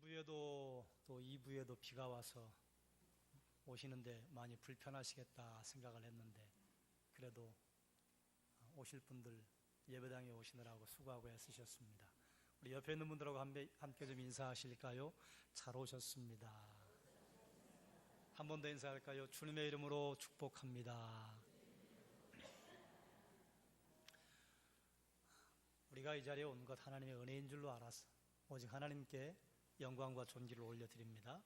1부에도 또 2부에도 비가 와서 오시는데 많이 불편하시겠다 생각을 했는데, 그래도 오실 분들 예배당에 오시느라고 수고하고 애쓰셨습니다. 우리 옆에 있는 분들하고 함께 좀 인사하실까요? 잘 오셨습니다. 한 번 더 인사할까요? 주님의 이름으로 축복합니다. 우리가 이 자리에 온 것 하나님의 은혜인 줄로 알아서 오직 하나님께 영광과 존귀를 올려드립니다.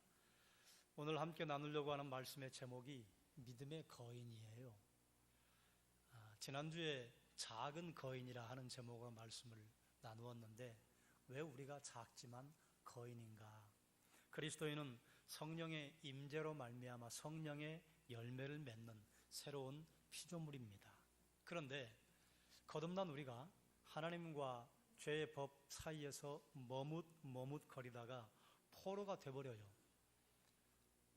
오늘 함께 나누려고 하는 말씀의 제목이 믿음의 거인이에요. 지난주에 작은 거인이라 하는 제목으로 말씀을 나누었는데, 왜 우리가 작지만 거인인가? 그리스도인은 성령의 임재로 말미암아 성령의 열매를 맺는 새로운 피조물입니다. 그런데 거듭난 우리가 하나님과 죄의 법 사이에서 머뭇거리다가 포로가 돼버려요.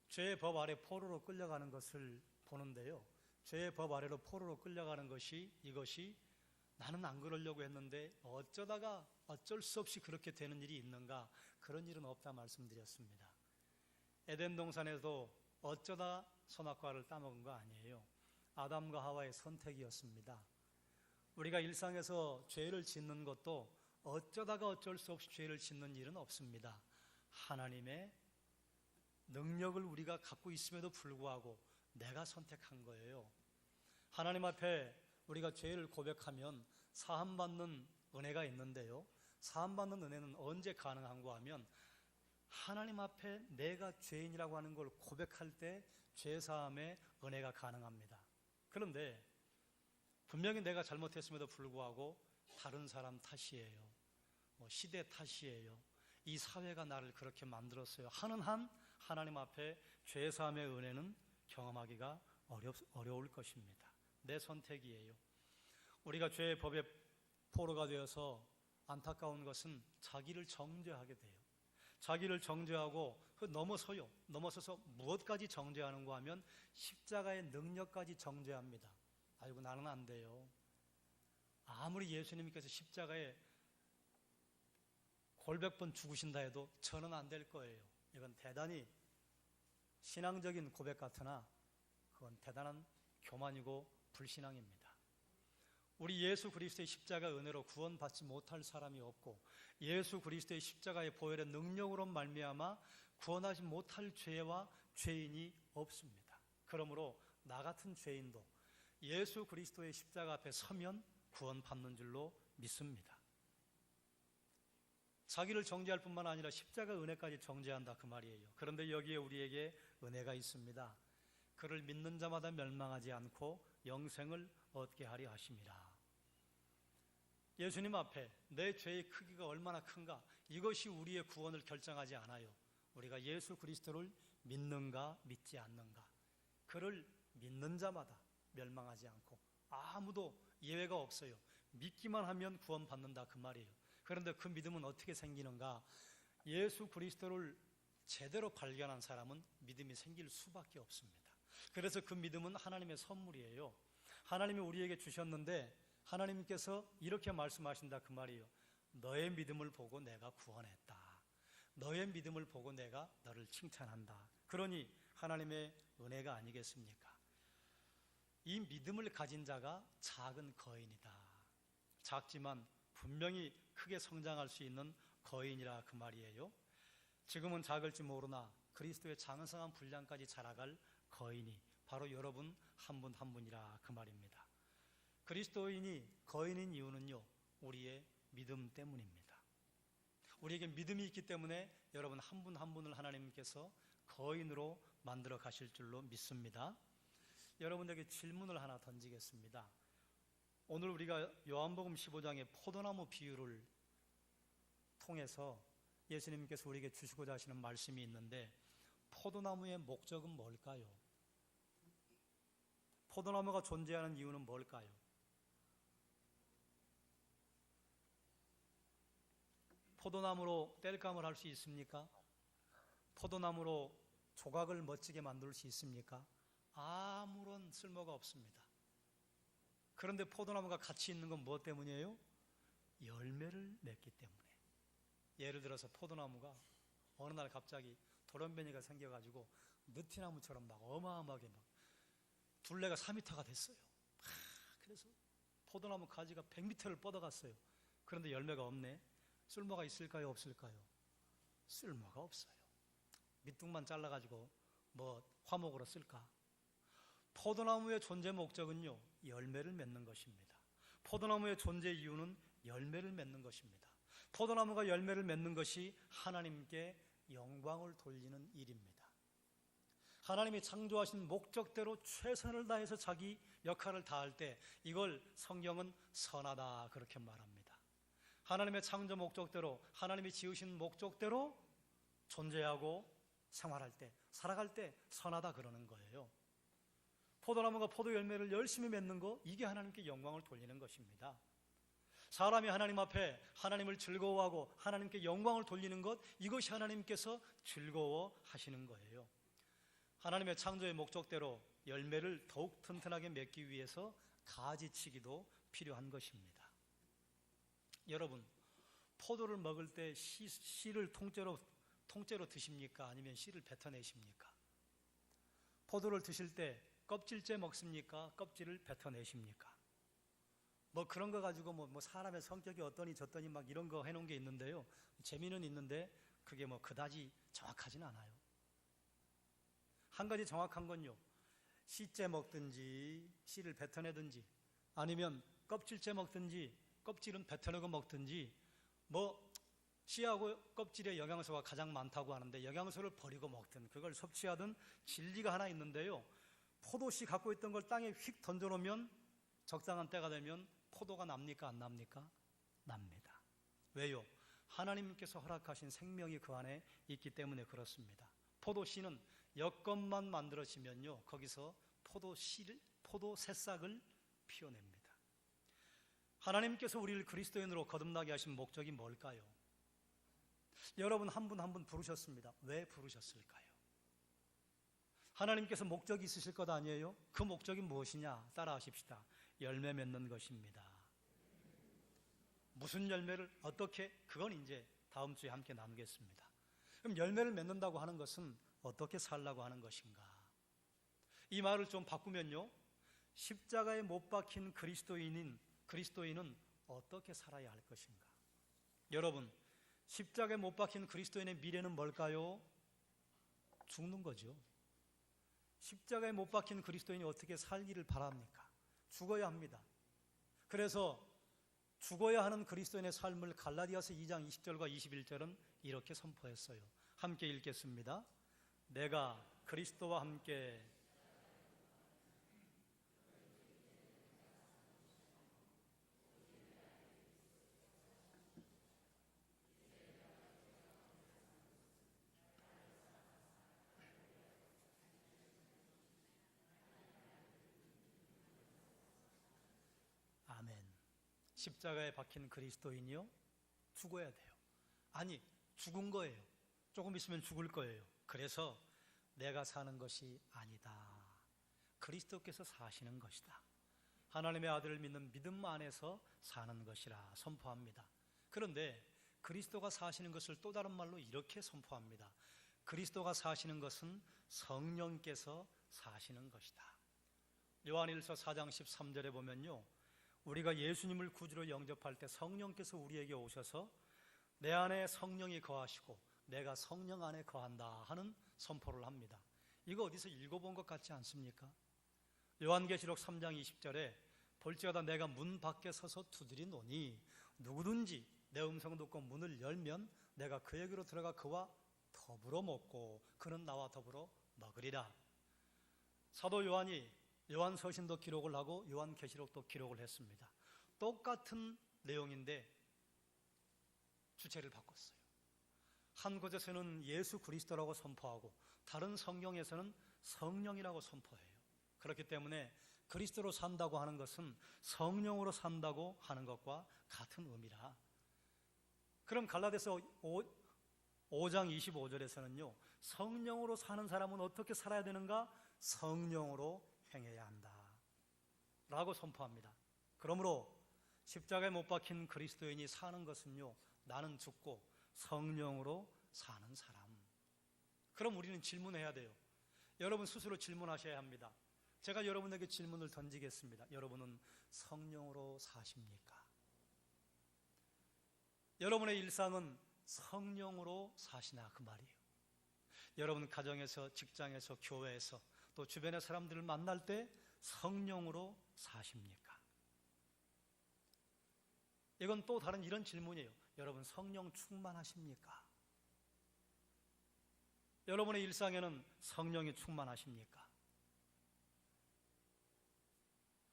죄의 법 아래 포로로 끌려가는 것을 보는데요, 죄의 법 아래로 포로로 끌려가는 이것이 나는 안 그러려고 했는데 어쩌다가 어쩔 수 없이 그렇게 되는 일이 있는가? 그런 일은 없다 말씀드렸습니다. 에덴 동산에도 어쩌다 선악과를 따먹은 거 아니에요. 아담과 하와의 선택이었습니다. 우리가 일상에서 죄를 짓는 것도 어쩌다가 어쩔 수 없이 죄를 짓는 일은 없습니다. 하나님의 능력을 우리가 갖고 있음에도 불구하고 내가 선택한 거예요. 하나님 앞에 우리가 죄를 고백하면 사함받는 은혜가 있는데요, 사함받는 은혜는 언제 가능한가 하면 하나님 앞에 내가 죄인이라고 하는 걸 고백할 때 죄사함의 은혜가 가능합니다. 그런데 분명히 내가 잘못했음에도 불구하고 다른 사람 탓이에요, 시대 탓이에요, 이 사회가 나를 그렇게 만들었어요 하는 한 하나님 앞에 죄사함의 은혜는 경험하기가 어려울 것입니다. 내 선택이에요. 우리가 죄의 법의 포로가 되어서 안타까운 것은 자기를 정죄하게 돼요. 자기를 정죄하고 넘어서서 무엇까지 정죄하는가 하면 십자가의 능력까지 정죄합니다. 아이고, 나는 안 돼요. 아무리 예수님께서 십자가에 골백번 죽으신다 해도 저는 안 될 거예요. 이건 대단히 신앙적인 고백 같으나 그건 대단한 교만이고 불신앙입니다. 우리 예수 그리스도의 십자가 은혜로 구원받지 못할 사람이 없고, 예수 그리스도의 십자가의 보혈의 능력으로 말미암아 구원하지 못할 죄와 죄인이 없습니다. 그러므로 나 같은 죄인도 예수 그리스도의 십자가 앞에 서면 구원받는 줄로 믿습니다. 자기를 정죄할 뿐만 아니라 십자가 은혜까지 정죄한다, 그 말이에요. 그런데 여기에 우리에게 은혜가 있습니다. 그를 믿는 자마다 멸망하지 않고 영생을 얻게 하려 하심이라. 예수님 앞에 내 죄의 크기가 얼마나 큰가, 이것이 우리의 구원을 결정하지 않아요. 우리가 예수 그리스도를 믿는가 믿지 않는가. 그를 믿는 자마다 멸망하지 않고 아무도 예외가 없어요. 믿기만 하면 구원받는다, 그 말이에요. 그런데 그 믿음은 어떻게 생기는가? 예수 그리스도를 제대로 발견한 사람은 믿음이 생길 수밖에 없습니다. 그래서 그 믿음은 하나님의 선물이에요. 하나님이 우리에게 주셨는데 하나님께서 이렇게 말씀하신다, 그 말이에요. 너의 믿음을 보고 내가 구원했다. 너의 믿음을 보고 내가 너를 칭찬한다. 그러니 하나님의 은혜가 아니겠습니까? 이 믿음을 가진 자가 작은 거인이다. 작지만 분명히 크게 성장할 수 있는 거인이라, 그 말이에요. 지금은 작을지 모르나 그리스도의 장성한 분량까지 자라갈 거인이 바로 여러분 한 분 한 분이라, 그 말입니다. 그리스도인이 거인인 이유는요, 우리의 믿음 때문입니다. 우리에게 믿음이 있기 때문에 여러분 한 분 한 분을 하나님께서 거인으로 만들어 가실 줄로 믿습니다. 여러분에게 질문을 하나 던지겠습니다. 오늘 우리가 요한복음 15장의 포도나무 비유를 통해서 예수님께서 우리에게 주시고자 하시는 말씀이 있는데, 포도나무의 목적은 뭘까요? 포도나무가 존재하는 이유는 뭘까요? 포도나무로 땔감을 할 수 있습니까? 포도나무로 조각을 멋지게 만들 수 있습니까? 아무런 쓸모가 없습니다. 그런데 포도나무가 가치 있는 건 무엇 때문이에요? 열매를 맺기 때문에. 예를 들어서 포도나무가 어느 날 갑자기 돌연변이가 생겨가지고 느티나무처럼 막 어마어마하게 막 둘레가 4m가 됐어요. 그래서 포도나무 가지가 100m를 뻗어갔어요. 그런데 열매가 없네. 쓸모가 있을까요, 없을까요? 쓸모가 없어요. 밑둥만 잘라가지고 뭐 화목으로 쓸까? 포도나무의 존재 목적은요, 열매를 맺는 것입니다. 포도나무의 존재 이유는 열매를 맺는 것입니다. 포도나무가 열매를 맺는 것이 하나님께 영광을 돌리는 일입니다. 하나님이 창조하신 목적대로 최선을 다해서 자기 역할을 다할 때 이걸 성경은 선하다 그렇게 말합니다. 하나님의 창조 목적대로, 하나님이 지으신 목적대로 존재하고 생활할 때, 살아갈 때 선하다 그러는 거예요. 포도나무가 포도 열매를 열심히 맺는 거, 이게 하나님께 영광을 돌리는 것입니다. 사람이 하나님 앞에 하나님을 즐거워하고 하나님께 영광을 돌리는 것, 이것이 하나님께서 즐거워하시는 거예요. 하나님의 창조의 목적대로 열매를 더욱 튼튼하게 맺기 위해서 가지치기도 필요한 것입니다. 여러분, 포도를 먹을 때 씨를 통째로 드십니까? 아니면 씨를 뱉어내십니까? 포도를 드실 때 껍질째 먹습니까? 껍질을 뱉어내십니까? 뭐 그런 거 가지고 뭐 사람의 성격이 어떠니 저떠니 막 이런 거 해놓은 게 있는데요. 재미는 있는데 그게 뭐 그다지 정확하진 않아요. 한 가지 정확한 건요, 씨째 먹든지 씨를 뱉어내든지 아니면 껍질째 먹든지 껍질은 뱉어내고 먹든지, 뭐 씨하고 껍질에 영양소가 가장 많다고 하는데 영양소를 버리고 먹든 그걸 섭취하든 진리가 하나 있는데요, 포도씨 갖고 있던 걸 땅에 휙 던져놓으면 적당한 때가 되면 포도가 납니까? 안 납니까? 납니다. 왜요? 하나님께서 허락하신 생명이 그 안에 있기 때문에 그렇습니다. 포도씨는 여건만 만들어지면요, 거기서 포도 새싹을 피워냅니다. 하나님께서 우리를 그리스도인으로 거듭나게 하신 목적이 뭘까요? 여러분 한 분 한 분 부르셨습니다. 왜 부르셨을까요? 하나님께서 목적이 있으실 것 아니에요? 그 목적이 무엇이냐? 따라하십시다. 열매 맺는 것입니다. 무슨 열매를 어떻게? 그건 이제 다음 주에 함께 나누겠습니다. 그럼 열매를 맺는다고 하는 것은 어떻게 살라고 하는 것인가? 이 말을 좀 바꾸면요, 십자가에 못 박힌 그리스도인은 어떻게 살아야 할 것인가? 여러분, 십자가에 못 박힌 그리스도인의 미래는 뭘까요? 죽는 거죠. 십자가에 못 박힌 그리스도인이 어떻게 살기를 바랍니까? 죽어야 합니다. 그래서 죽어야 하는 그리스도인의 삶을 갈라디아서 2장 20절과 21절은 이렇게 선포했어요. 함께 읽겠습니다. 내가 그리스도와 함께 아멘. 십자가에 박힌 그리스도인이요, 죽어야 돼요. 아니, 죽은 거예요. 조금 있으면 죽을 거예요. 그래서 내가 사는 것이 아니다, 그리스도께서 사시는 것이다. 하나님의 아들을 믿는 믿음 안에서 사는 것이라 선포합니다. 그런데 그리스도가 사시는 것을 또 다른 말로 이렇게 선포합니다. 그리스도가 사시는 것은 성령께서 사시는 것이다. 요한일서 4장 13절에 보면요, 우리가 예수님을 구주로 영접할 때 성령께서 우리에게 오셔서 내 안에 성령이 거하시고 내가 성령 안에 거한다 하는 선포를 합니다. 이거 어디서 읽어본 것 같지 않습니까? 요한계시록 3장 20절에 볼지어다 내가 문 밖에 서서 두드리노니 누구든지 내 음성 듣고 문을 열면 내가 그에게로 들어가 그와 더불어 먹고 그는 나와 더불어 먹으리라. 사도 요한이 요한서신도 기록을 하고 요한계시록도 기록을 했습니다. 똑같은 내용인데 주체를 바꿨어요. 한 곳에서는 예수 그리스도라고 선포하고 다른 성경에서는 성령이라고 선포해요. 그렇기 때문에 그리스도로 산다고 하는 것은 성령으로 산다고 하는 것과 같은 의미라. 그럼 갈라디아서 5장 25절에서는요, 성령으로 사는 사람은 어떻게 살아야 되는가? 성령으로 행해야 한다 라고 선포합니다. 그러므로 십자가에 못 박힌 그리스도인이 사는 것은요, 나는 죽고 성령으로 사는 사람, 그럼 우리는 질문해야 돼요. 여러분 스스로 질문하셔야 합니다. 제가 여러분에게 질문을 던지겠습니다. 여러분은 성령으로 사십니까? 여러분의 일상은 성령으로 사시나 그 말이에요. 여러분 가정에서, 직장에서, 교회에서 또 주변의 사람들을 만날 때 성령으로 사십니까? 이건 또 다른 이런 질문이에요. 여러분 성령 충만하십니까? 여러분의 일상에는 성령이 충만하십니까?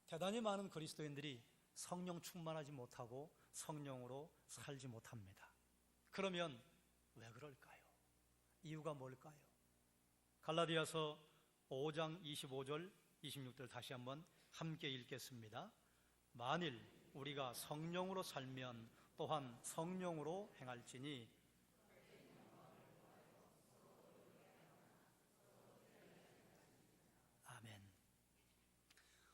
대단히 많은 그리스도인들이 성령 충만하지 못하고 성령으로 살지 못합니다. 그러면 왜 그럴까요? 이유가 뭘까요? 갈라디아서 5장 25절 26절 다시 한번 함께 읽겠습니다. 만일 우리가 성령으로 살면 또한 성령으로 행할지니 아멘.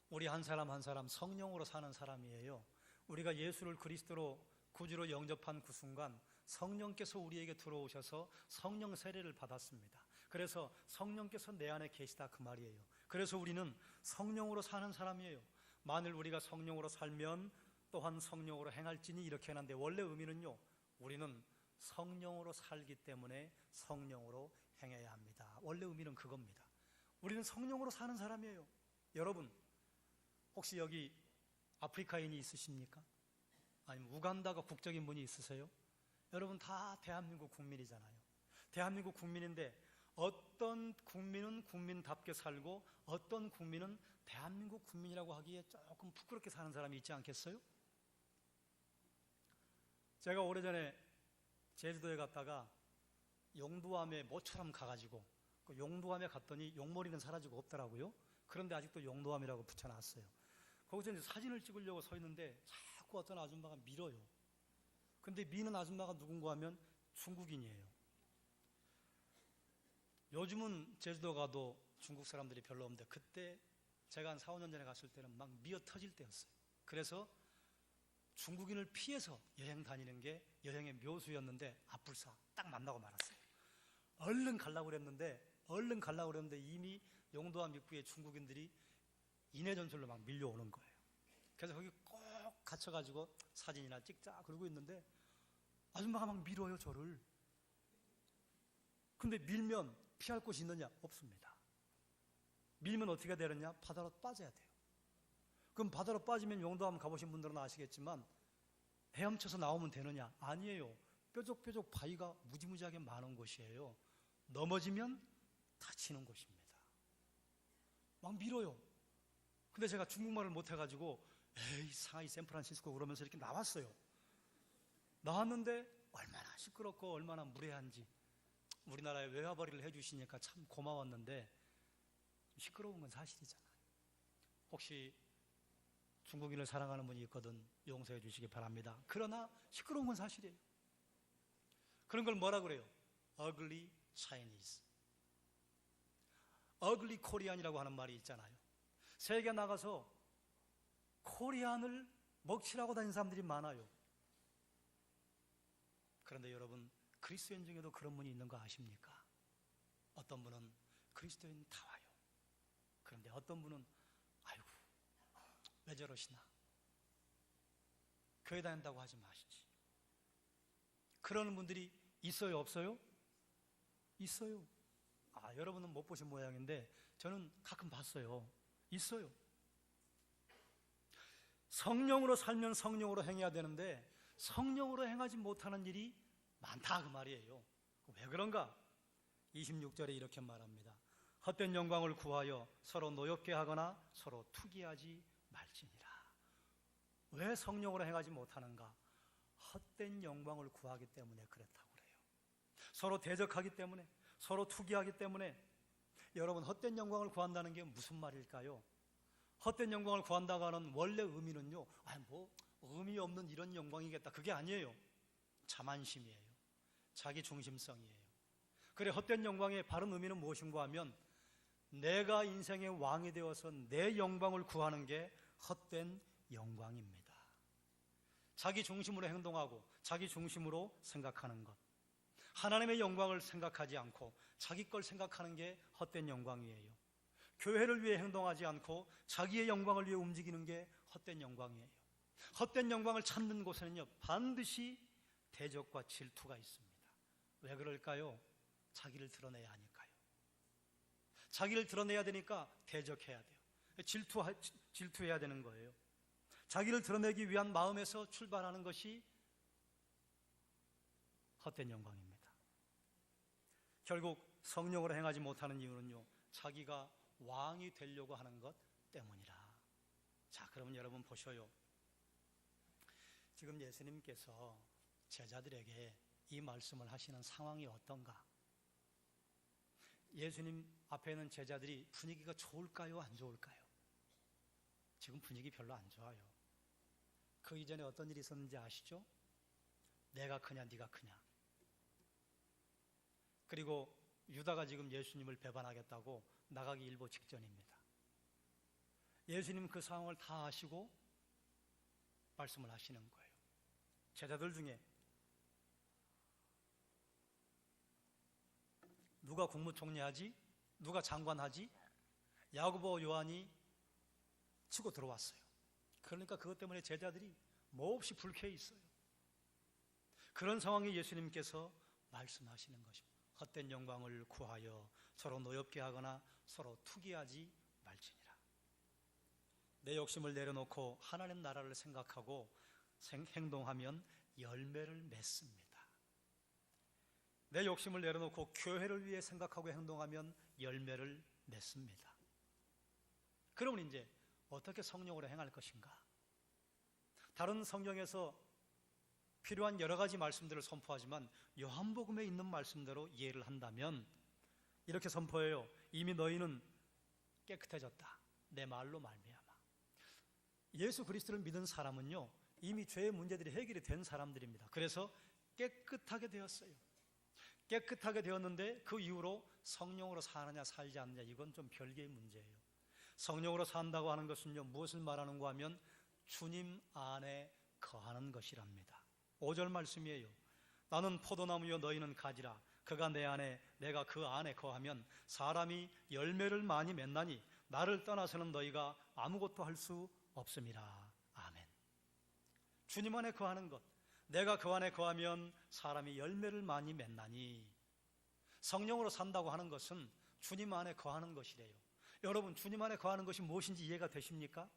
우리 한 사람 한 사람 성령으로 사는 사람이에요. 우리가 예수를 그리스도로 구주로 영접한 그 순간 성령께서 우리에게 들어오셔서 성령 세례를 받았습니다. 그래서 성령께서 내 안에 계시다 그 말이에요. 그래서 우리는 성령으로 사는 사람이에요. 만일 우리가 성령으로 살면 또한 성령으로 행할지니 이렇게 하는데 원래 의미는요, 우리는 성령으로 살기 때문에 성령으로 행해야 합니다. 원래 의미는 그겁니다. 우리는 성령으로 사는 사람이에요. 여러분 혹시 여기 아프리카인이 있으십니까? 아니면 우간다가 국적인 분이 있으세요? 여러분 다 대한민국 국민이잖아요. 대한민국 국민인데 어떤 국민은 국민답게 살고 어떤 국민은 대한민국 국민이라고 하기에 조금 부끄럽게 사는 사람이 있지 않겠어요? 제가 오래전에 제주도에 갔다가 용두암에 모처럼 가가지고 그 용두암에 갔더니 용머리는 사라지고 없더라고요. 그런데 아직도 용두암이라고 붙여놨어요. 거기서 이제 사진을 찍으려고 서 있는데 자꾸 어떤 아줌마가 밀어요. 근데 미는 아줌마가 누군가 하면 중국인이에요. 요즘은 제주도 가도 중국 사람들이 별로 없는데 그때 제가 한 4, 5년 전에 갔을 때는 막 미어 터질 때였어요. 그래서 중국인을 피해서 여행 다니는 게 여행의 묘수였는데 앞불사 딱 만나고 말았어요. 얼른 가려고 그랬는데 이미 용도암 입구에 중국인들이 인해전술로 막 밀려오는 거예요. 그래서 거기 꼭 갇혀가지고 사진이나 찍자 그러고 있는데 아줌마가 막 밀어요 저를. 근데 밀면 피할 곳이 있느냐? 없습니다. 밀면 어떻게 되느냐? 바다로 빠져야 돼요. 그럼 바다로 빠지면 용도암 가보신 분들은 아시겠지만 헤엄쳐서 나오면 되느냐? 아니에요. 뾰족뾰족 바위가 무지무지하게 많은 곳이에요. 넘어지면 다치는 곳입니다. 막 밀어요. 근데 제가 중국말을 못해가지고 에이 상하이 샌프란시스코 그러면서 이렇게 나왔어요. 나왔는데 얼마나 시끄럽고 얼마나 무례한지 우리나라에 외화벌이를 해주시니까 참 고마웠는데 시끄러운 건 사실이잖아요. 혹시 중국인을 사랑하는 분이 있거든 용서해 주시기 바랍니다. 그러나 시끄러운 건 사실이에요. 그런 걸 뭐라 그래요? Ugly Chinese, Ugly Korean이라고 하는 말이 있잖아요. 세계 나가서 코리안을 먹칠하고 다니는 사람들이 많아요. 그런데 여러분 그리스도인 중에도 그런 분이 있는 거 아십니까? 어떤 분은 그리스도인 다 와요. 그런데 어떤 분은 아이고 왜 저러시나, 교회 다닌다고 하지 마시지. 그러는 분들이 있어요 없어요? 있어요. 여러분은 못 보신 모양인데 저는 가끔 봤어요. 있어요. 성령으로 살면 성령으로 행해야 되는데 성령으로 행하지 못하는 일이 많다 그 말이에요. 왜 그런가? 26절에 이렇게 말합니다. 헛된 영광을 구하여 서로 노엽게 하거나 서로 투기하지 말지니라. 왜 성령으로 행하지 못하는가? 헛된 영광을 구하기 때문에 그렇다고 그래요. 서로 대적하기 때문에, 서로 투기하기 때문에. 여러분 헛된 영광을 구한다는 게 무슨 말일까요? 헛된 영광을 구한다고 하는 원래 의미는요, 의미 없는 이런 영광이겠다, 그게 아니에요. 자만심이에요. 자기 중심성이에요. 그래, 헛된 영광의 바른 의미는 무엇인가 하면 내가 인생의 왕이 되어서 내 영광을 구하는 게 헛된 영광입니다. 자기 중심으로 행동하고 자기 중심으로 생각하는 것, 하나님의 영광을 생각하지 않고 자기 걸 생각하는 게 헛된 영광이에요. 교회를 위해 행동하지 않고 자기의 영광을 위해 움직이는 게 헛된 영광이에요. 헛된 영광을 찾는 곳에는요, 반드시 대적과 질투가 있습니다. 왜 그럴까요? 자기를 드러내야 하니까요. 자기를 드러내야 되니까 대적해야 돼요. 질투해야 되는 거예요. 자기를 드러내기 위한 마음에서 출발하는 것이 헛된 영광입니다. 결국 성령으로 행하지 못하는 이유는요, 자기가 왕이 되려고 하는 것 때문이라. 자, 그러면 여러분 보셔요. 지금 예수님께서 제자들에게 이 말씀을 하시는 상황이 어떤가? 예수님 앞에 있는 제자들이 분위기가 좋을까요? 안 좋을까요? 지금 분위기 별로 안 좋아요. 그 이전에 어떤 일이 있었는지 아시죠? 내가 크냐 네가 크냐. 그리고 유다가 지금 예수님을 배반하겠다고 나가기 일보 직전입니다. 예수님 그 상황을 다 아시고 말씀을 하시는 거예요. 제자들 중에 누가 국무총리하지? 누가 장관하지? 야고보, 요한이 치고 들어왔어요. 그러니까 그것 때문에 제자들이 몹시 불쾌해 있어요. 그런 상황에 예수님께서 말씀하시는 것입니다. 헛된 영광을 구하여 서로 노엽게 하거나 서로 투기하지 말지니라. 내 욕심을 내려놓고 하나님 나라를 생각하고 행동하면 열매를 맺습니다. 내 욕심을 내려놓고 교회를 위해 생각하고 행동하면 열매를 맺습니다. 그러면 이제 어떻게 성령으로 행할 것인가? 다른 성경에서 필요한 여러 가지 말씀들을 선포하지만 요한복음에 있는 말씀대로 이해를 한다면 이렇게 선포해요. 이미 너희는 깨끗해졌다. 내 말로 말미암아. 예수 그리스도를 믿은 사람은요, 이미 죄의 문제들이 해결이 된 사람들입니다. 그래서 깨끗하게 되었어요. 깨끗하게 되었는데 그 이후로 성령으로 사느냐 살지 않느냐, 이건 좀 별개의 문제예요. 성령으로 산다고 하는 것은요, 무엇을 말하는가 하면 주님 안에 거하는 것이랍니다. 5절 말씀이에요. 나는 포도나무요 너희는 가지라. 그가 내 안에 내가 그 안에 거하면 사람이 열매를 많이 맺나니 나를 떠나서는 너희가 아무것도 할 수 없음이라. 아멘. 주님 안에 거하는 것, 내가 그 안에 거하면 사람이 열매를 많이 맺나니. 성령으로 산다고 하는 것은 주님 안에 거하는 것이래요. 여러분, 주님 안에 거하는 것이 무엇인지 이해가 되십니까?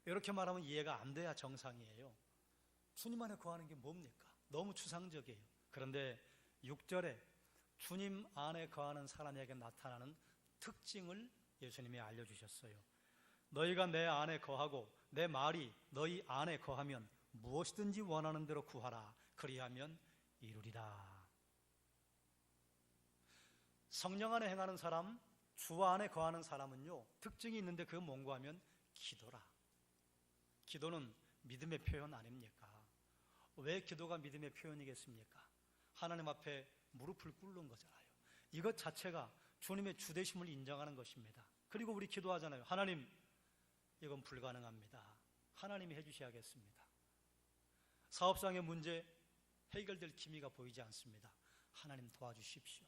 이렇게 말하면 이해가 안 돼야 정상이에요. 주님 안에 거하는 게 뭡니까? 너무 추상적이에요. 그런데 6절에 주님 안에 거하는 사람에게 나타나는 특징을 예수님이 알려주셨어요. 너희가 내 안에 거하고 내 말이 너희 안에 거하면 무엇이든지 원하는 대로 구하라. 그리하면 이루리라. 성령 안에 행하는 사람, 주 안에 거하는 사람은요, 특징이 있는데 그건 뭔가 하면 기도라. 기도는 믿음의 표현 아닙니까? 왜 기도가 믿음의 표현이겠습니까? 하나님 앞에 무릎을 꿇는 거잖아요. 이것 자체가 주님의 주되심을 인정하는 것입니다. 그리고 우리 기도하잖아요. 하나님, 이건 불가능합니다. 하나님이 해주셔야겠습니다. 사업상의 문제 해결될 기미가 보이지 않습니다. 하나님 도와주십시오.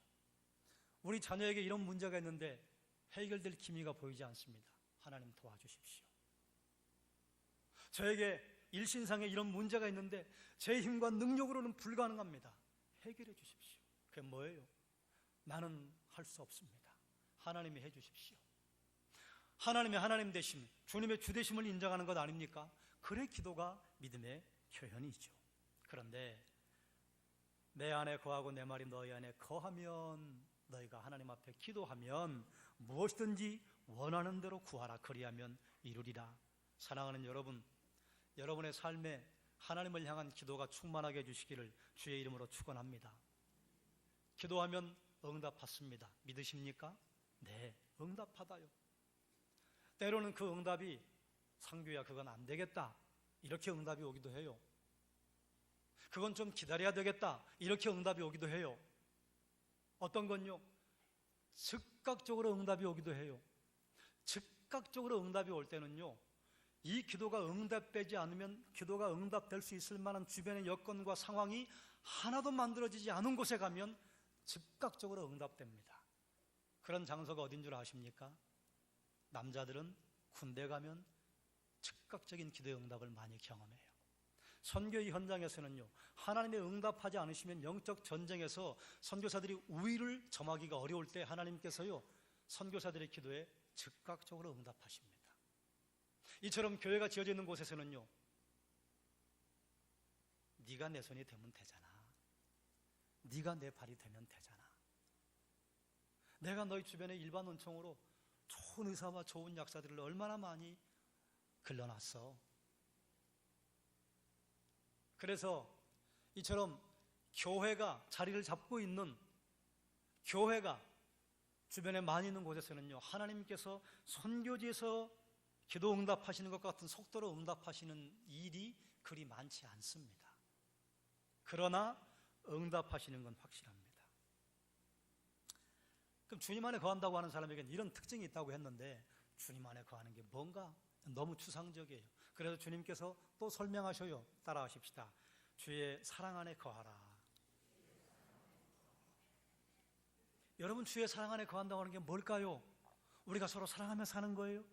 우리 자녀에게 이런 문제가 있는데 해결될 기미가 보이지 않습니다. 하나님 도와주십시오. 저에게 일신상에 이런 문제가 있는데 제 힘과 능력으로는 불가능합니다. 해결해 주십시오. 그게 뭐예요? 나는 할 수 없습니다. 하나님이 해 주십시오. 하나님의 하나님 되심, 주님의 주 되심을 인정하는 것 아닙니까? 그래 기도가 믿음의 표현이죠. 그런데 내 안에 거하고 내 말이 너희 안에 거하면, 너희가 하나님 앞에 기도하면 무엇이든지 원하는 대로 구하라. 그리하면 이루리라. 사랑하는 여러분, 여러분의 삶에 하나님을 향한 기도가 충만하게 해주시기를 주의 이름으로 축원합니다. 기도하면 응답받습니다. 믿으십니까? 네, 응답받아요. 때로는 그 응답이 상규야 그건 안 되겠다, 이렇게 응답이 오기도 해요. 그건 좀 기다려야 되겠다, 이렇게 응답이 오기도 해요. 어떤 건요, 즉각적으로 응답이 오기도 해요. 즉각적으로 응답이 올 때는요, 이 기도가 응답되지 않으면 기도가 응답될 수 있을 만한 주변의 여건과 상황이 하나도 만들어지지 않은 곳에 가면 즉각적으로 응답됩니다. 그런 장소가 어딘 줄 아십니까? 남자들은 군대 가면 즉각적인 기도의 응답을 많이 경험해요. 선교의 현장에서는요, 하나님의 응답하지 않으시면 영적 전쟁에서 선교사들이 우위를 점하기가 어려울 때 하나님께서요, 선교사들의 기도에 즉각적으로 응답하십니다. 이처럼 교회가 지어져 있는 곳에서는요, 네가 내 손이 되면 되잖아, 네가 내 발이 되면 되잖아, 내가 너희 주변에 일반 은총으로 좋은 의사와 좋은 약사들을 얼마나 많이 길러놨어. 그래서 이처럼 교회가 자리를 잡고 있는, 교회가 주변에 많이 있는 곳에서는요, 하나님께서 선교지에서 기도 응답하시는 것 같은 속도로 응답하시는 일이 그리 많지 않습니다. 그러나 응답하시는 건 확실합니다. 그럼 주님 안에 거한다고 하는 사람에게는 이런 특징이 있다고 했는데, 주님 안에 거하는 게 뭔가 너무 추상적이에요. 그래서 주님께서 또 설명하셔요. 따라하십시다. 주의 사랑 안에 거하라. 여러분, 주의 사랑 안에 거한다고 하는 게 뭘까요? 우리가 서로 사랑하며 사는 거예요.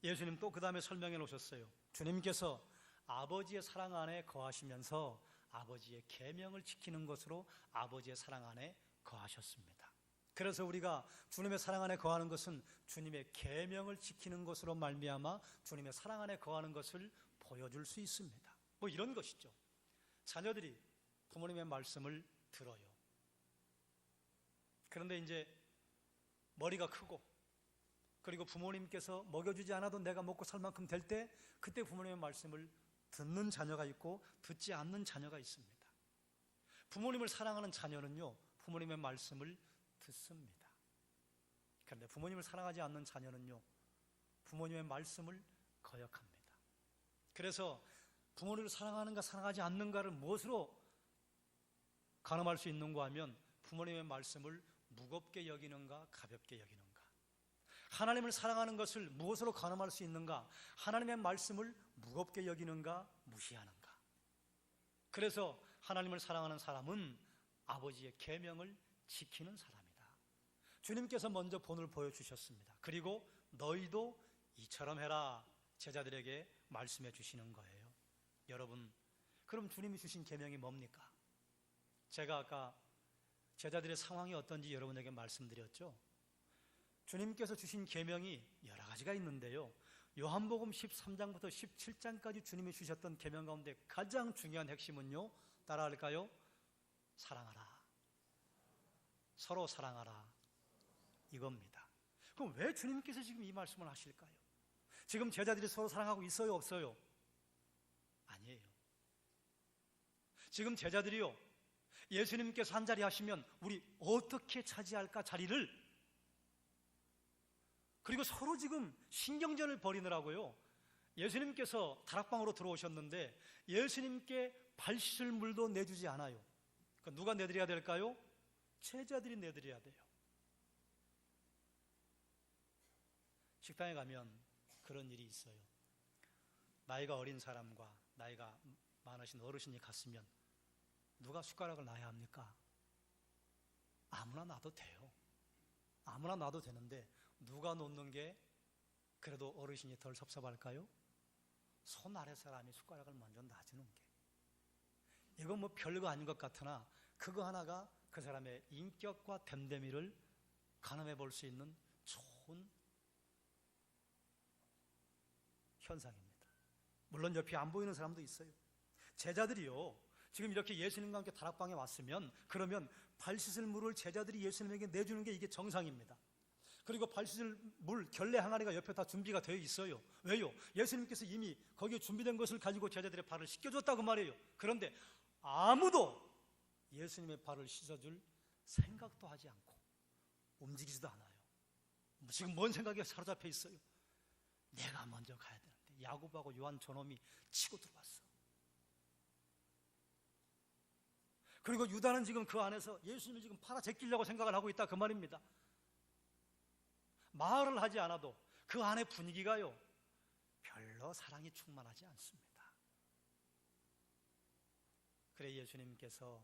예수님 또 그 다음에 설명해 놓으셨어요. 주님께서 아버지의 사랑 안에 거하시면서 아버지의 계명을 지키는 것으로 아버지의 사랑 안에 거하셨습니다. 그래서 우리가 주님의 사랑 안에 거하는 것은 주님의 계명을 지키는 것으로 말미암아 주님의 사랑 안에 거하는 것을 보여줄 수 있습니다. 뭐 이런 것이죠. 자녀들이 부모님의 말씀을 들어요. 그런데 이제 머리가 크고, 그리고 부모님께서 먹여주지 않아도 내가 먹고 살 만큼 될 때, 그때 부모님의 말씀을 듣는 자녀가 있고 듣지 않는 자녀가 있습니다. 부모님을 사랑하는 자녀는요, 부모님의 말씀을 듣습니다. 그런데 부모님을 사랑하지 않는 자녀는요, 부모님의 말씀을 거역합니다. 그래서 부모님을 사랑하는가 사랑하지 않는가를 무엇으로 가늠할 수 있는가 하면, 부모님의 말씀을 무겁게 여기는가 가볍게 여기는가. 하나님을 사랑하는 것을 무엇으로 가늠할 수 있는가? 하나님의 말씀을 무겁게 여기는가 무시하는가. 그래서 하나님을 사랑하는 사람은 아버지의 계명을 지키는 사람이다. 주님께서 먼저 본을 보여주셨습니다. 그리고 너희도 이처럼 해라, 제자들에게 말씀해 주시는 거예요. 여러분, 그럼 주님이 주신 계명이 뭡니까? 제가 아까 제자들의 상황이 어떤지 여러분에게 말씀드렸죠. 주님께서 주신 계명이 여러 가지가 있는데요, 요한복음 13장부터 17장까지 주님이 주셨던 계명 가운데 가장 중요한 핵심은요, 따라할까요? 사랑하라, 서로 사랑하라, 이겁니다. 그럼 왜 주님께서 지금 이 말씀을 하실까요? 지금 제자들이 서로 사랑하고 있어요, 없어요? 아니에요. 지금 제자들이요, 예수님께서 한 자리 하시면 우리 어떻게 차지할까 자리를, 그리고 서로 지금 신경전을 벌이느라고요, 예수님께서 다락방으로 들어오셨는데 예수님께 발 씻을 물도 내주지 않아요. 그러니까 누가 내드려야 될까요? 제자들이 내드려야 돼요. 식당에 가면 그런 일이 있어요. 나이가 어린 사람과 나이가 많으신 어르신이 갔으면 누가 숟가락을 놔야 합니까? 아무나 놔도 돼요. 아무나 놔도 되는데 누가 놓는 게 그래도 어르신이 덜 섭섭할까요? 손 아래 사람이 숟가락을 먼저 놔주는 게. 이건 뭐 별거 아닌 것 같으나 그거 하나가 그 사람의 인격과 됨됨이를 가늠해 볼 수 있는 좋은 현상입니다. 물론 옆에 안 보이는 사람도 있어요. 제자들이요, 지금 이렇게 예수님과 함께 다락방에 왔으면, 그러면 발 씻을 물을 제자들이 예수님에게 내주는 게 이게 정상입니다. 그리고 발 씻을 물 결례 항아리가 옆에 다 준비가 되어 있어요. 왜요? 예수님께서 이미 거기에 준비된 것을 가지고 제자들의 발을 씻겨줬다고 말해요. 그런데 아무도 예수님의 발을 씻어줄 생각도 하지 않고 움직이지도 않아요. 지금 뭔 생각에 사로잡혀 있어요? 내가 먼저 가야 되는데 야고보하고 요한 저놈이 치고 들어왔어. 그리고 유다는 지금 그 안에서 예수님을 지금 팔아 제끼려고 생각을 하고 있다, 그 말입니다. 말을 하지 않아도 그 안의 분위기가요, 별로 사랑이 충만하지 않습니다. 그래 예수님께서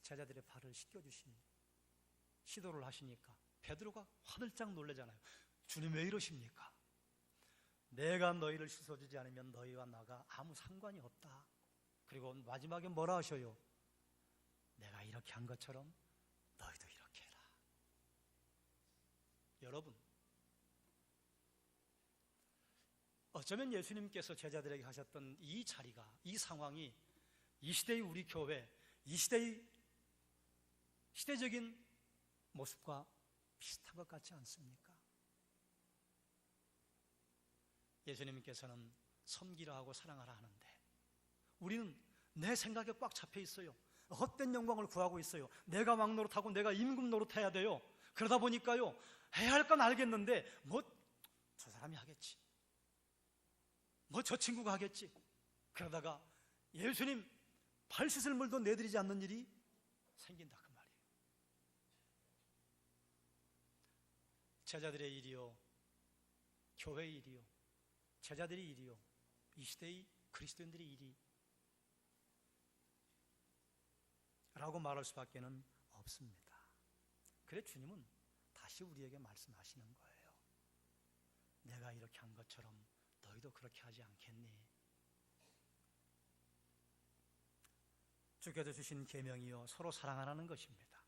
제자들의 발을 씻겨주신 시도를 하시니까 베드로가 화들짝 놀라잖아요. 주님 왜 이러십니까? 내가 너희를 씻어주지 않으면 너희와 나가 아무 상관이 없다. 그리고 마지막에 뭐라 하셔요? 내가 이렇게 한 것처럼 너희도 이렇게 해라. 여러분, 어쩌면 예수님께서 제자들에게 하셨던 이 자리가, 이 상황이 이 시대의 우리 교회, 이 시대의 시대적인 모습과 비슷한 것 같지 않습니까? 예수님께서는 섬기라 하고 사랑하라 하는데 우리는 내 생각에 꽉 잡혀 있어요. 헛된 영광을 구하고 있어요. 내가 왕 노릇하고 내가 임금 노릇해야 돼요. 그러다 보니까요, 해야 할 건 알겠는데 뭐 저 사람이 하겠지, 뭐 저 친구가 하겠지. 그러다가 예수님 발 씻을 물도 내드리지 않는 일이 생긴다 그 말이에요. 제자들의 일이요, 교회의 일이요, 제자들의 일이요, 이 시대의 그리스도인들의 일이 라고 말할 수밖에 없습니다. 그래 주님은 다시 우리에게 말씀하시는 거예요. 내가 이렇게 한 것처럼 너희도 그렇게 하지 않겠니? 주께서 주신 계명이요, 서로 사랑하라는 것입니다.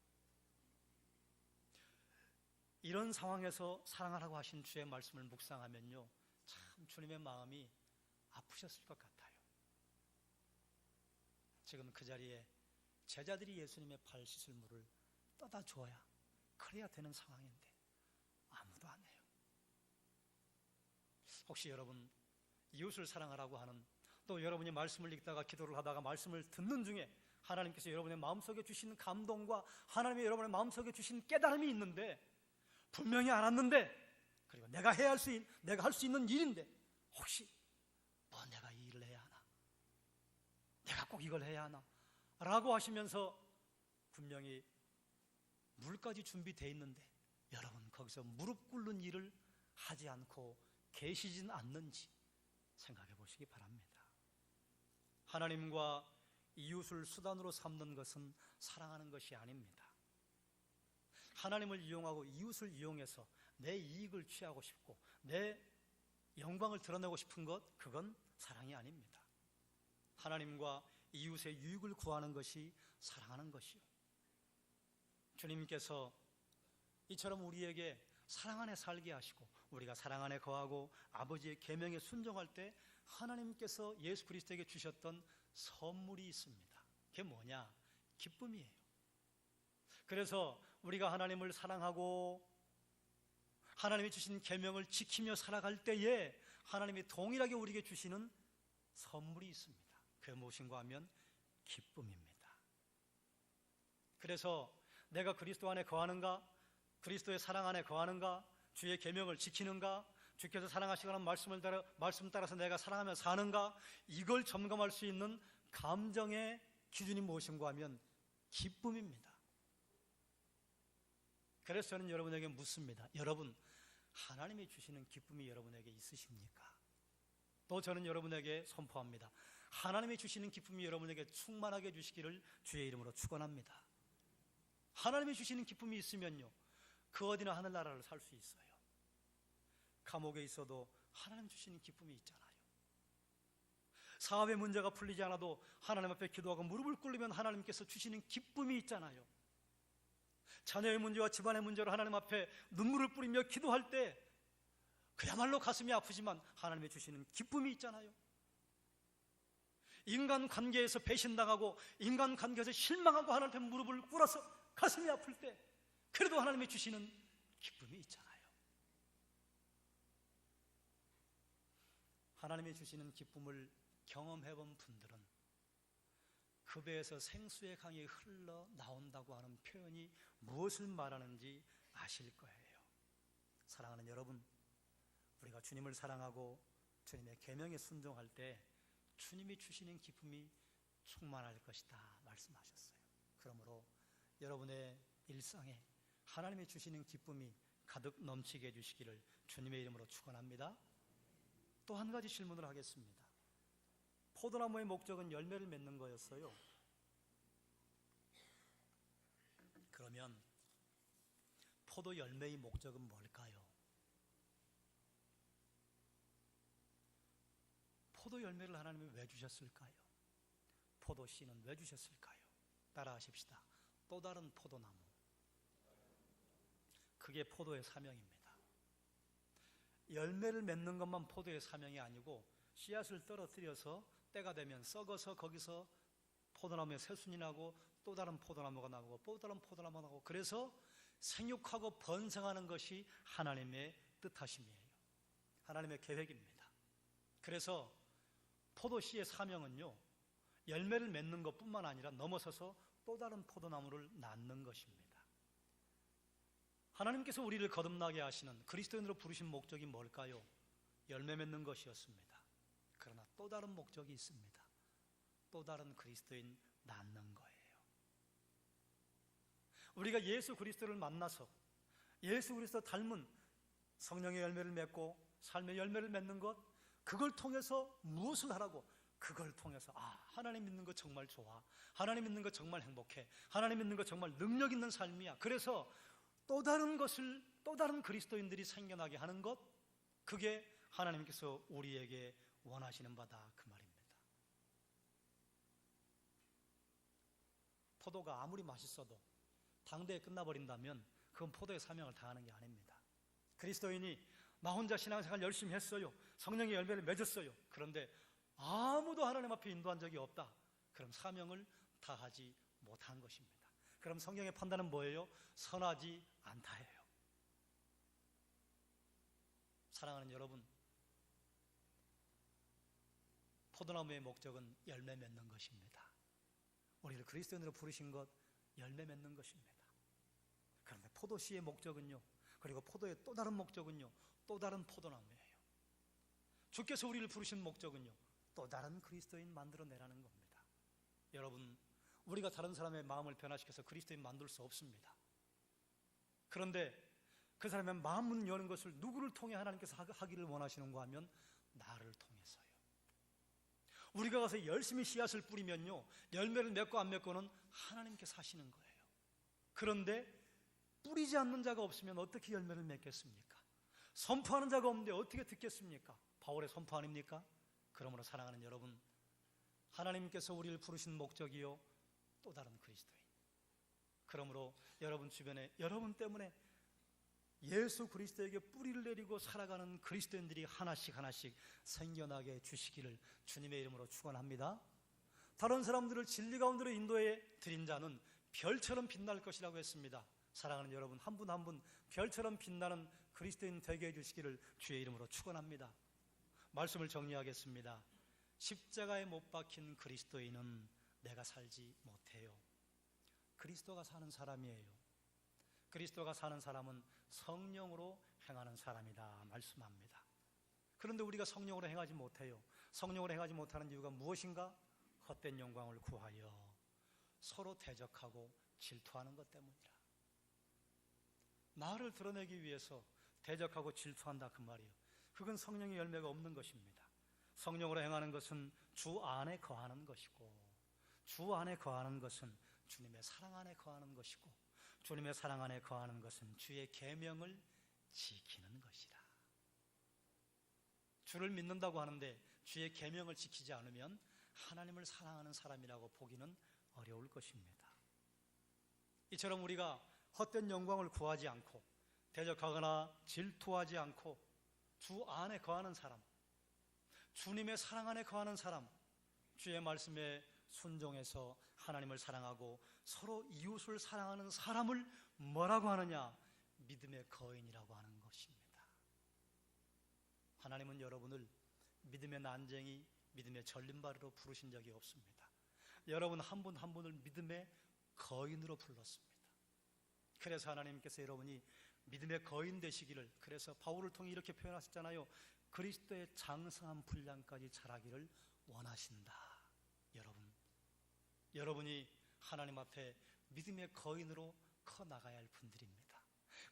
이런 상황에서 사랑하라고 하신 주의 말씀을 묵상하면요, 참 주님의 마음이 아프셨을 것 같아요. 지금 그 자리에 제자들이 예수님의 발 씻을 물을 떠다 줘야 그래야 되는 상황인데 아무도 안 해요. 혹시 여러분 이웃을 사랑하라고 하는, 또 여러분이 말씀을 읽다가 기도를 하다가 말씀을 듣는 중에 하나님께서 여러분의 마음속에 주신 감동과 하나님이 여러분의 마음속에 주신 깨달음이 있는데 분명히 알았는데, 그리고 내가 할 수 있는 일인데 혹시 내가 이 일을 해야 하나, 내가 꼭 이걸 해야 하나 라고 하시면서 분명히 물까지 준비되어 있는데 여러분 거기서 무릎 꿇는 일을 하지 않고 계시진 않는지 생각해 보시기 바랍니다. 하나님과 이웃을 수단으로 삼는 것은 사랑하는 것이 아닙니다. 하나님을 이용하고 이웃을 이용해서 내 이익을 취하고 싶고 내 영광을 드러내고 싶은 것, 그건 사랑이 아닙니다. 하나님과 이웃의 유익을 구하는 것이 사랑하는 것이요, 주님께서 이처럼 우리에게 사랑 안에 살게 하시고 우리가 사랑 안에 거하고 아버지의 계명에 순종할 때 하나님께서 예수 그리스도에게 주셨던 선물이 있습니다. 그게 뭐냐? 기쁨이에요. 그래서 우리가 하나님을 사랑하고 하나님이 주신 계명을 지키며 살아갈 때에 하나님이 동일하게 우리에게 주시는 선물이 있습니다. 그게 무엇인가 하면 기쁨입니다. 그래서 내가 그리스도 안에 거하는가, 그리스도의 사랑 안에 거하는가, 주의 계명을 지키는가, 주께서 사랑하시라는 말씀 따라서 내가 사랑하며 사는가, 이걸 점검할 수 있는 감정의 기준이 무엇인가 하면 기쁨입니다. 그래서 저는 여러분에게 묻습니다. 여러분, 하나님이 주시는 기쁨이 여러분에게 있으십니까? 또 저는 여러분에게 선포합니다. 하나님이 주시는 기쁨이 여러분에게 충만하게 주시기를 주의 이름으로 축원합니다. 하나님이 주시는 기쁨이 있으면요, 그 어디나 하늘나라를 살 수 있어요. 감옥에 있어도 하나님 주시는 기쁨이 있잖아요. 사업의 문제가 풀리지 않아도 하나님 앞에 기도하고 무릎을 꿇으면 하나님께서 주시는 기쁨이 있잖아요. 자녀의 문제와 집안의 문제로 하나님 앞에 눈물을 뿌리며 기도할 때 그야말로 가슴이 아프지만 하나님이 주시는 기쁨이 있잖아요. 인간관계에서 배신당하고 인간관계에서 실망하고 하나님 앞에 무릎을 꿇어서 가슴이 아플 때 그래도 하나님이 주시는 기쁨이 있잖아요. 하나님이 주시는 기쁨을 경험해본 분들은 그 배에서 생수의 강이 흘러나온다고 하는 표현이 무엇을 말하는지 아실 거예요. 사랑하는 여러분, 우리가 주님을 사랑하고 주님의 계명에 순종할 때 주님이 주시는 기쁨이 충만할 것이다 말씀하셨어요. 그러므로 여러분의 일상에 하나님이 주시는 기쁨이 가득 넘치게 해주시기를 주님의 이름으로 축원합니다. 또 한 가지 질문을 하겠습니다. 포도나무의 목적은 열매를 맺는 거였어요. 그러면 포도 열매의 목적은 뭘까요? 포도 열매를 하나님이 왜 주셨을까요? 포도 씨는 왜 주셨을까요? 따라하십시다. 또 다른 포도나무. 그게 포도의 사명입니다. 열매를 맺는 것만 포도의 사명이 아니고 씨앗을 떨어뜨려서 때가 되면 썩어서 거기서 포도나무에 새순이 나고 또 다른 포도나무가 나오고 또 다른 포도나무가 나오고, 그래서 생육하고 번성하는 것이 하나님의 뜻하심이에요. 하나님의 계획입니다. 그래서 포도씨의 사명은요, 열매를 맺는 것뿐만 아니라 넘어서서 또 다른 포도나무를 낳는 것입니다. 하나님께서 우리를 거듭나게 하시는, 그리스도인으로 부르신 목적이 뭘까요? 열매 맺는 것이었습니다. 그러나 또 다른 목적이 있습니다. 또 다른 그리스도인 낳는 거예요. 우리가 예수 그리스도를 만나서 예수 그리스도 닮은 성령의 열매를 맺고 삶의 열매를 맺는 것, 그걸 통해서 무엇을 하라고? 그걸 통해서 하나님 믿는 거 정말 좋아, 하나님 믿는 거 정말 행복해, 하나님 믿는 거 정말 능력 있는 삶이야. 그래서 또 다른 것을, 또 다른 그리스도인들이 생겨나게 하는 것, 그게 하나님께서 우리에게 원하시는 바다, 그 말입니다. 포도가 아무리 맛있어도 당대에 끝나버린다면 그건 포도의 사명을 다하는 게 아닙니다. 그리스도인이 나 혼자 신앙생활 열심히 했어요, 성령의 열매를 맺었어요, 그런데 아무도 하나님 앞에 인도한 적이 없다, 그럼 사명을 다하지 못한 것입니다. 그럼 성경의 판단은 뭐예요? 선하지 않다예요. 사랑하는 여러분, 포도나무의 목적은 열매 맺는 것입니다. 우리를 그리스도인으로 부르신 것, 열매 맺는 것입니다. 그런데 포도씨의 목적은요, 그리고 포도의 또 다른 목적은요, 또 다른 포도나무예요. 주께서 우리를 부르신 목적은요, 또 다른 그리스도인 만들어내라는 겁니다. 여러분, 우리가 다른 사람의 마음을 변화시켜서 그리스도인 만들 수 없습니다. 그런데 그 사람의 마음 문 여는 것을 누구를 통해 하나님께서 하기를 원하시는가 하면 나를 통해서요. 우리가 가서 열심히 씨앗을 뿌리면요, 열매를 맺고 안 맺고는 하나님께서 하시는 거예요. 그런데 뿌리지 않는 자가 없으면 어떻게 열매를 맺겠습니까? 선포하는 자가 없는데 어떻게 듣겠습니까? 바울의 선포 아닙니까? 그러므로 사랑하는 여러분, 하나님께서 우리를 부르신 목적이요, 또 다른 그리스도인. 그러므로 여러분 주변에 여러분 때문에 예수 그리스도에게 뿌리를 내리고 살아가는 그리스도인들이 하나씩 하나씩 생겨나게 주시기를 주님의 이름으로 축원합니다. 다른 사람들을 진리 가운데로 인도해 드린 자는 별처럼 빛날 것이라고 했습니다. 사랑하는 여러분, 한 분 한 분 별처럼 빛나는 그리스도인 되게 해주시기를 주의 이름으로 축원합니다. 말씀을 정리하겠습니다. 십자가에 못 박힌 그리스도인은 내가 살지 못해요. 그리스도가 사는 사람이에요. 그리스도가 사는 사람은 성령으로 행하는 사람이다 말씀합니다. 그런데 우리가 성령으로 행하지 못해요. 성령으로 행하지 못하는 이유가 무엇인가? 헛된 영광을 구하여 서로 대적하고 질투하는 것 때문이라. 나를 드러내기 위해서 대적하고 질투한다, 그 말이에요. 그건 성령의 열매가 없는 것입니다. 성령으로 행하는 것은 주 안에 거하는 것이고, 주 안에 거하는 것은 주님의 사랑 안에 거하는 것이고, 주님의 사랑 안에 거하는 것은 주의 계명을 지키는 것이라. 주를 믿는다고 하는데 주의 계명을 지키지 않으면 하나님을 사랑하는 사람이라고 보기는 어려울 것입니다. 이처럼 우리가 헛된 영광을 구하지 않고 대적하거나 질투하지 않고 주 안에 거하는 사람, 주님의 사랑 안에 거하는 사람, 주의 말씀에 순종해서 하나님을 사랑하고 서로 이웃을 사랑하는 사람을 뭐라고 하느냐? 믿음의 거인이라고 하는 것입니다. 하나님은 여러분을 믿음의 난쟁이, 믿음의 전림발이로 부르신 적이 없습니다. 여러분 한 분 한 분을 믿음의 거인으로 불렀습니다. 그래서 하나님께서 여러분이 믿음의 거인 되시기를, 그래서 바울을 통해 이렇게 표현하셨잖아요. 그리스도의 장성한 분량까지 자라기를 원하신다. 여러분이 하나님 앞에 믿음의 거인으로 커 나가야 할 분들입니다.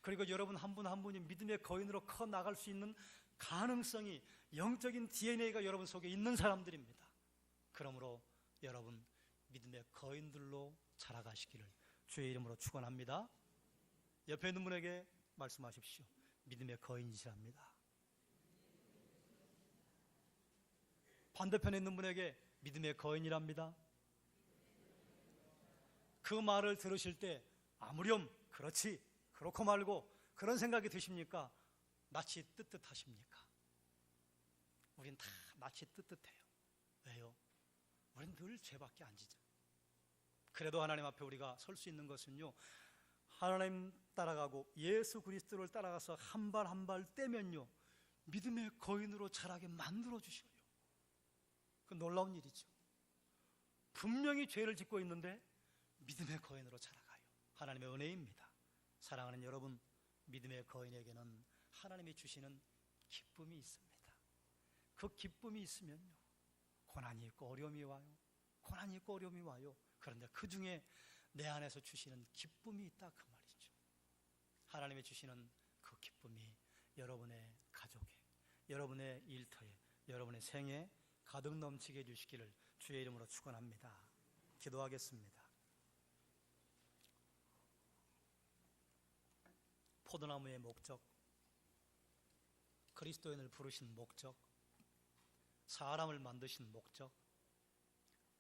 그리고 여러분 한 분 한 분이 믿음의 거인으로 커 나갈 수 있는 가능성이, 영적인 DNA가 여러분 속에 있는 사람들입니다. 그러므로 여러분 믿음의 거인들로 자라가시기를 주의 이름으로 축원합니다. 옆에 있는 분에게 말씀하십시오. 믿음의 거인이시랍니다. 반대편에 있는 분에게 믿음의 거인이랍니다. 그 말을 들으실 때 아무렴 그렇지 그렇고 말고 그런 생각이 드십니까? 낯이 뜨뜻하십니까? 우린 다 낯이 뜨뜻해요. 왜요? 우린 늘 죄밖에 안 지죠. 그래도 하나님 앞에 우리가 설 수 있는 것은요, 하나님 따라가고 예수 그리스도를 따라가서 한 발 한 발 떼면요 믿음의 거인으로 자라게 만들어 주셔요. 그 놀라운 일이죠. 분명히 죄를 짓고 있는데 믿음의 거인으로 자라가요. 하나님의 은혜입니다. 사랑하는 여러분, 믿음의 거인에게는 하나님이 주시는 기쁨이 있습니다. 그 기쁨이 있으면요 고난이 있고 어려움이 와요. 고난이 있고 어려움이 와요. 그런데 그 중에 내 안에서 주시는 기쁨이 있다, 그 말이죠. 하나님이 주시는 그 기쁨이 여러분의 가족에, 여러분의 일터에, 여러분의 생에 가득 넘치게 해주시기를 주의 이름으로 축원합니다. 기도하겠습니다. 포도나무의 목적, 그리스도인을 부르신 목적, 사람을 만드신 목적,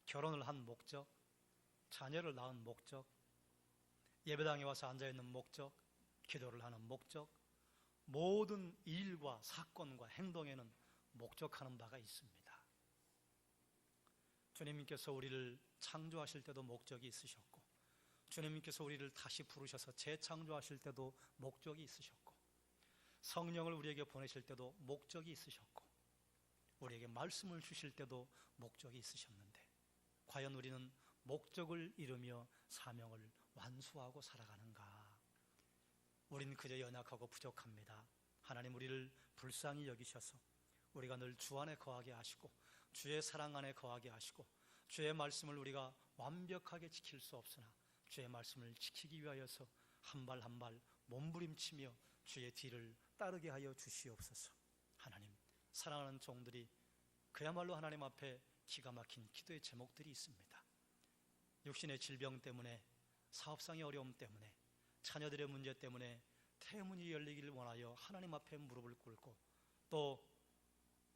결혼을 한 목적, 자녀를 낳은 목적, 예배당에 와서 앉아있는 목적, 기도를 하는 목적, 모든 일과 사건과 행동에는 목적하는 바가 있습니다. 주님께서 우리를 창조하실 때도 목적이 있으셨고, 주님께서 우리를 다시 부르셔서 재창조하실 때도 목적이 있으셨고, 성령을 우리에게 보내실 때도 목적이 있으셨고, 우리에게 말씀을 주실 때도 목적이 있으셨는데, 과연 우리는 목적을 이루며 사명을 완수하고 살아가는가? 우린 그저 연약하고 부족합니다. 하나님 우리를 불쌍히 여기셔서 우리가 늘 주 안에 거하게 하시고, 주의 사랑 안에 거하게 하시고, 주의 말씀을 우리가 완벽하게 지킬 수 없으나 주의 말씀을 지키기 위하여서 한 발 한 발 몸부림치며 주의 뒤를 따르게 하여 주시옵소서. 하나님, 사랑하는 종들이 그야말로 하나님 앞에 기가 막힌 기도의 제목들이 있습니다. 육신의 질병 때문에, 사업상의 어려움 때문에, 자녀들의 문제 때문에 태문이 열리기를 원하여 하나님 앞에 무릎을 꿇고, 또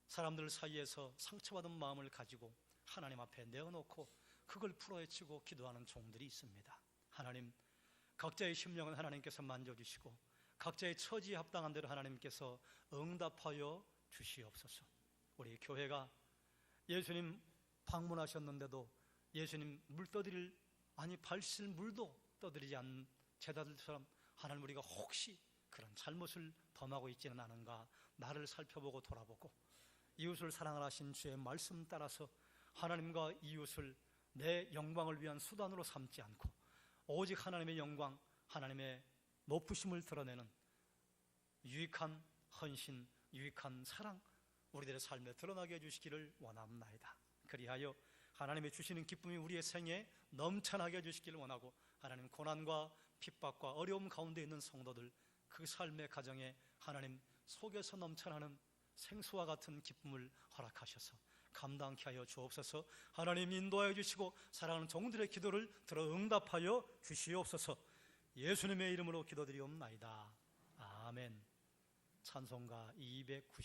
사람들 사이에서 상처받은 마음을 가지고 하나님 앞에 내어놓고 그걸 풀어헤치고 기도하는 종들이 있습니다. 하나님, 각자의 심령은 하나님께서 만져주시고 각자의 처지에 합당한 대로 하나님께서 응답하여 주시옵소서. 우리 교회가 예수님 방문하셨는데도 예수님 물 떠드릴, 아니 발실 물도 떠드리지 않는 제자들처럼 하나님 우리가 혹시 그런 잘못을 범하고 있지는 않은가 나를 살펴보고 돌아보고, 이웃을 사랑하신 주의 말씀 따라서 하나님과 이웃을 내 영광을 위한 수단으로 삼지 않고 오직 하나님의 영광, 하나님의 높으심을 드러내는 유익한 헌신, 유익한 사랑 우리들의 삶에 드러나게 해주시기를 원합니다. 그리하여 하나님의 주시는 기쁨이 우리의 생에 넘쳐나게 해주시기를 원하고, 하나님 고난과 핍박과 어려움 가운데 있는 성도들 그 삶의 가정에 하나님 속에서 넘쳐나는 생수와 같은 기쁨을 허락하셔서 감당케 하여 주옵소서. 하나님 인도하여 주시고 사랑하는 종들의 기도를 들어 응답하여 주시옵소서. 예수님의 이름으로 기도드리옵나이다. 아멘. 찬송가 290